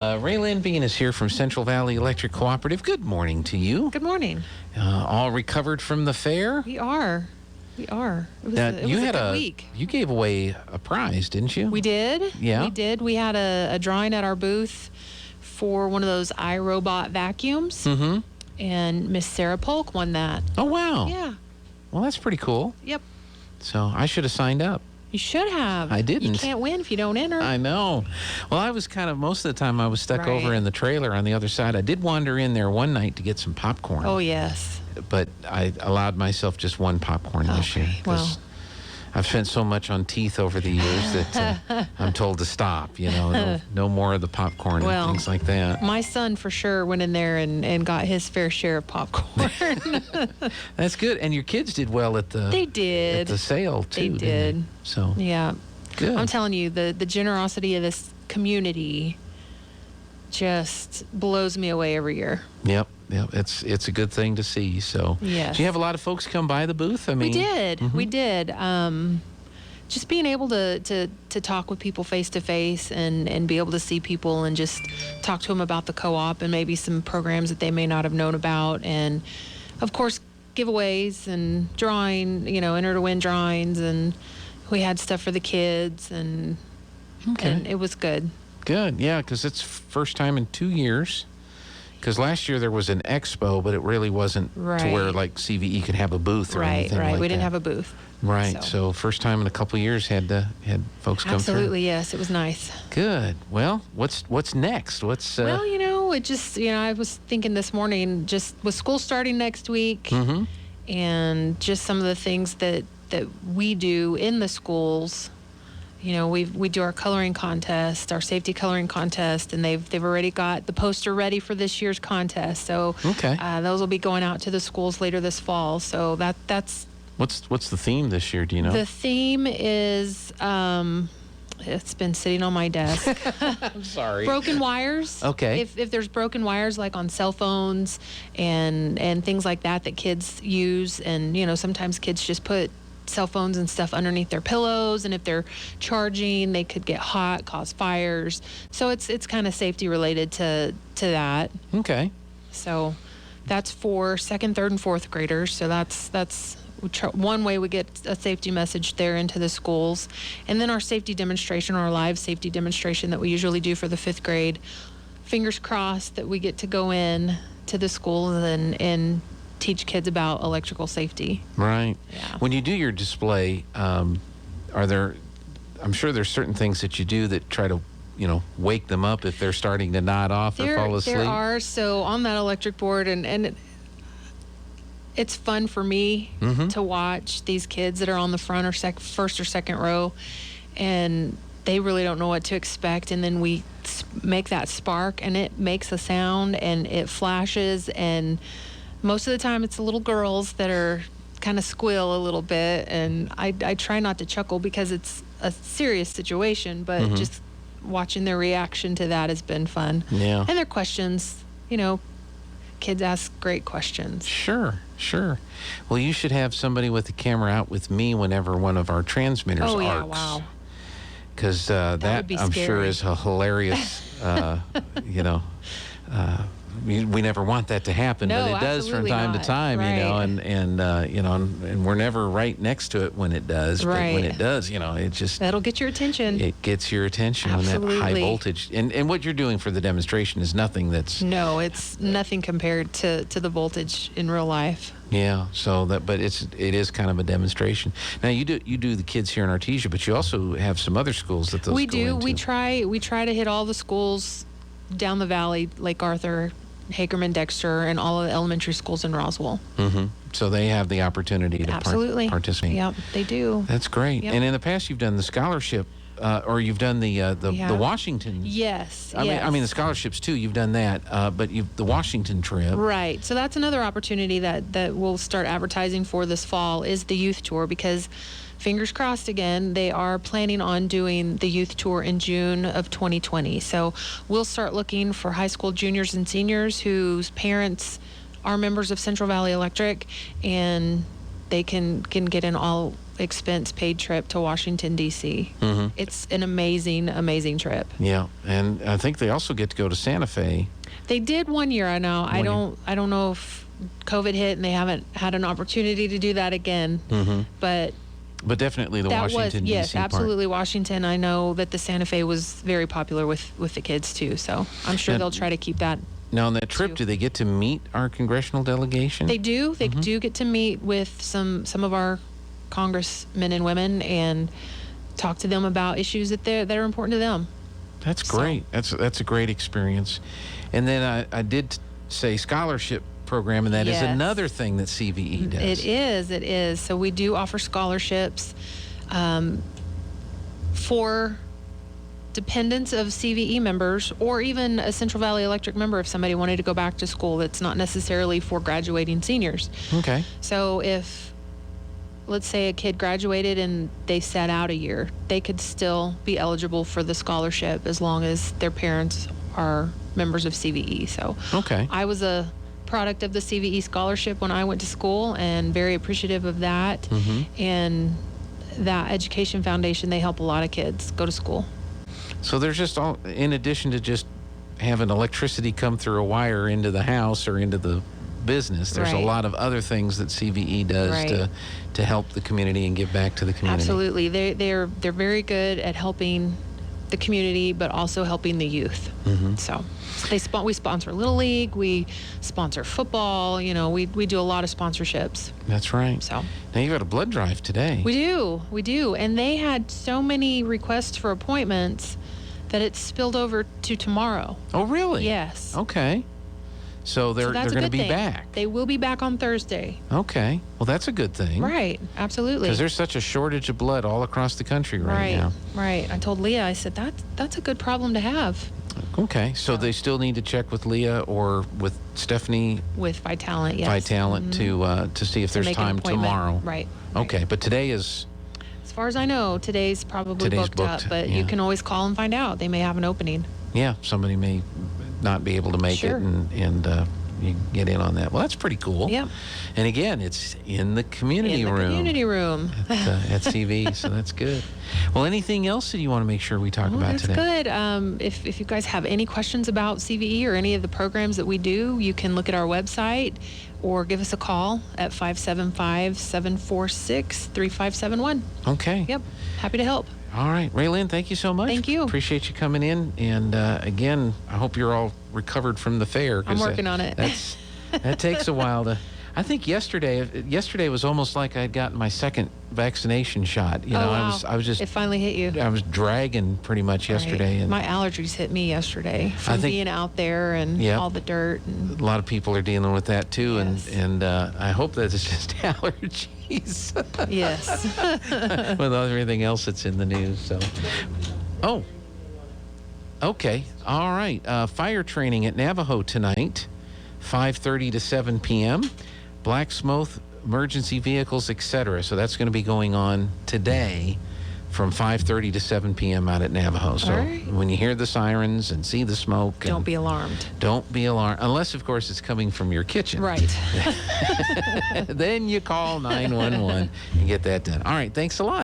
Raelynn Bean is here from Central Valley Electric Cooperative. Good morning to you. Good morning. All recovered from the fair? We are. It was Now, a good week. You gave away a prize, didn't you? We did. Yeah. We did. We had a drawing at our booth for one of those iRobot vacuums. Mm-hmm. And Miss Sarah Polk won that. Oh, wow. Yeah. Well, that's pretty cool. Yep. So I should have signed up. You should have. I didn't. You can't win if you don't enter. I know. Well, I was most of the time I was stuck Right. over in the trailer on the other side. I did wander in there one night to get some popcorn. Oh, yes. But I allowed myself just one popcorn this year. Okay, well. I've spent so much on teeth over the years that I'm told to stop, no more of the popcorn and things like that. My son for sure went in there and got his fair share of popcorn. That's good. And your kids did well at the They did. At the sale too. They did. They? So yeah. good. I'm telling you, the generosity of this community just blows me away every year. Yep. It's a good thing to see. So yes. Do you have a lot of folks come by the booth? I mean, we did. Mm-hmm. We did. Just being able to talk with people face to face and be able to see people and just talk to them about the co-op and maybe some programs that they may not have known about, and of course giveaways and drawing, enter to win drawings, and we had stuff for the kids and it was good. Good, yeah, because it's first time in 2 years. Because last year there was an expo, but it really wasn't to where like CVE could have a booth or anything like that. Right, we didn't have a booth. Right, so first time in a couple of years had folks come through. Absolutely, yes, it was nice. Good. Well, what's next? Well, it just, I was thinking this morning, just with school starting next week, mm-hmm. and just some of the things that we do in the schools. We do our coloring contest, our safety coloring contest, and they've already got the poster ready for this year's contest. So those will be going out to the schools later this fall. So that's what's the theme this year? Do you know? The theme is it's been sitting on my desk. I'm sorry. Broken wires. Okay. If there's broken wires like on cell phones and things like that kids use, and sometimes kids just put cell phones and stuff underneath their pillows, and if they're charging they could get hot, cause fires. So it's kind of safety related to that. Okay. So that's for second, third, and fourth graders. So that's one way we get a safety message there into the schools. And then our safety demonstration, our live safety demonstration that we usually do for the fifth grade, fingers crossed that we get to go in to the schools and teach kids about electrical safety. Right. Yeah. When you do your display, I'm sure there's certain things that you do that try to, wake them up if they're starting to nod off or fall asleep. There are. So on that electric board, and it's fun for me mm-hmm. to watch these kids that are on the front or first or second row, and they really don't know what to expect. And then we make that spark, and it makes a sound, and it flashes, and most of the time it's the little girls that are kind of squeal a little bit, and I try not to chuckle because it's a serious situation, but mm-hmm. just watching their reaction to that has been fun. Yeah. And their questions, kids ask great questions. Sure. Well, you should have somebody with the camera out with me whenever one of our transmitters arcs. Oh, yeah, wow. Because that I'm scary. sure is a hilarious, we never want that to happen, No, but it does from absolutely time not. to time, Right. and we're never right next to it when it does. Right. But when it does, it just That'll get your attention. it gets your attention when that high Absolutely. voltage. And what you're doing for the demonstration is nothing that's No, it's nothing compared to the voltage in real life. yeah. So but it is kind of a demonstration. Now you do the kids here in Artesia, but you also have some other schools that those We go do. into. We try to hit all the schools down the valley, Lake Arthur, Hagerman, Dexter, and all of the elementary schools in Roswell. Mm-hmm. So they have the opportunity to Absolutely. participate. Yep, they do. That's great. Yep. And in the past, you've done the scholarship, or you've done the Washington. Yes. I mean the scholarships too. You've done that, but the Washington trip. Right. So that's another opportunity that we'll start advertising for this fall is the youth tour, because fingers crossed again, they are planning on doing the youth tour in June of 2020. So we'll start looking for high school juniors and seniors whose parents are members of Central Valley Electric, and they can get in all expense paid trip to Washington, D.C. Mm-hmm. It's an amazing, amazing trip. Yeah, and I think they also get to go to Santa Fe. They did one year, I know. I don't know if COVID hit and they haven't had an opportunity to do that again. Mm-hmm. But definitely the Washington, D.C. yes, absolutely Washington. I know that the Santa Fe was very popular with the kids too, so I'm sure they'll try to keep that. Now, on that trip, do they get to meet our congressional delegation? They do. They do get to meet with some of our congressmen and women and talk to them about issues that are important to them. That's great. That's a great experience. And then I did say scholarship program, and that is another thing that CVE does. It is. So we do offer scholarships for dependents of CVE members, or even a Central Valley Electric member if somebody wanted to go back to school. That's not necessarily for graduating seniors. Okay. So if, let's say, a kid graduated and they sat out a year, they could still be eligible for the scholarship as long as their parents are members of CVE. So okay. I was a product of the CVE scholarship when I went to school, and very appreciative of that. And that Education Foundation, they help a lot of kids go to school. So there's just in addition to just having electricity come through a wire into the house or into the business, there's a lot of other things that CVE does to help the community and give back to the community. Absolutely. They're very good at helping the community, but also helping the youth. So we sponsor Little League, we sponsor football, we do a lot of sponsorships. That's right. So now you've got a blood drive today. We do. And they had so many requests for appointments that it spilled over to tomorrow. Oh, really? Yes. Okay. So they're going to be back. They will be back on Thursday. Okay. Well, that's a good thing. Right. Absolutely. Because there's such a shortage of blood all across the country right now. Right. I told Leah, I said, that's a good problem to have. Okay. So they still need to check with Leah or with Stephanie? With Vitalent, yes. Vitalent to see if there's time tomorrow. Right. Okay. But today is... As far as I know, today's probably booked up, but you can always call and find out. They may have an opening. Yeah, somebody may not be able to make it, and you get in on that. Well, that's pretty cool. Yep. And again, it's in the community room. Community room. At CV, so that's good. Well, anything else that you want to make sure we talk about today? That's good. If you guys have any questions about CVE or any of the programs that we do, you can look at our website or give us a call at 575-746-3571. Okay. Yep. Happy to help. All right. Raelynn, thank you so much. Thank you. Appreciate you coming in. And again, I hope you're all recovered from the fair. I'm working on it. That takes a while to... I think yesterday was almost like I'd gotten my second vaccination shot. Wow. I was just... It finally hit you. I was dragging pretty much yesterday. Right. And my allergies hit me yesterday from being out there and all the dirt. And... A lot of people are dealing with that too. Yes. And I hope that it's just allergies. Yes. With everything else that's in the news. So, okay. All right. Fire training at Navajo tonight, 5:30 to 7 p.m. Black smoke, emergency vehicles, etc. So that's going to be going on today from 5:30 to 7 p.m. out at Navajo. So when you hear the sirens and see the smoke, don't be alarmed. Don't be alarmed. Unless, of course, it's coming from your kitchen. Right. Then you call 911 and get that done. All right. Thanks a lot.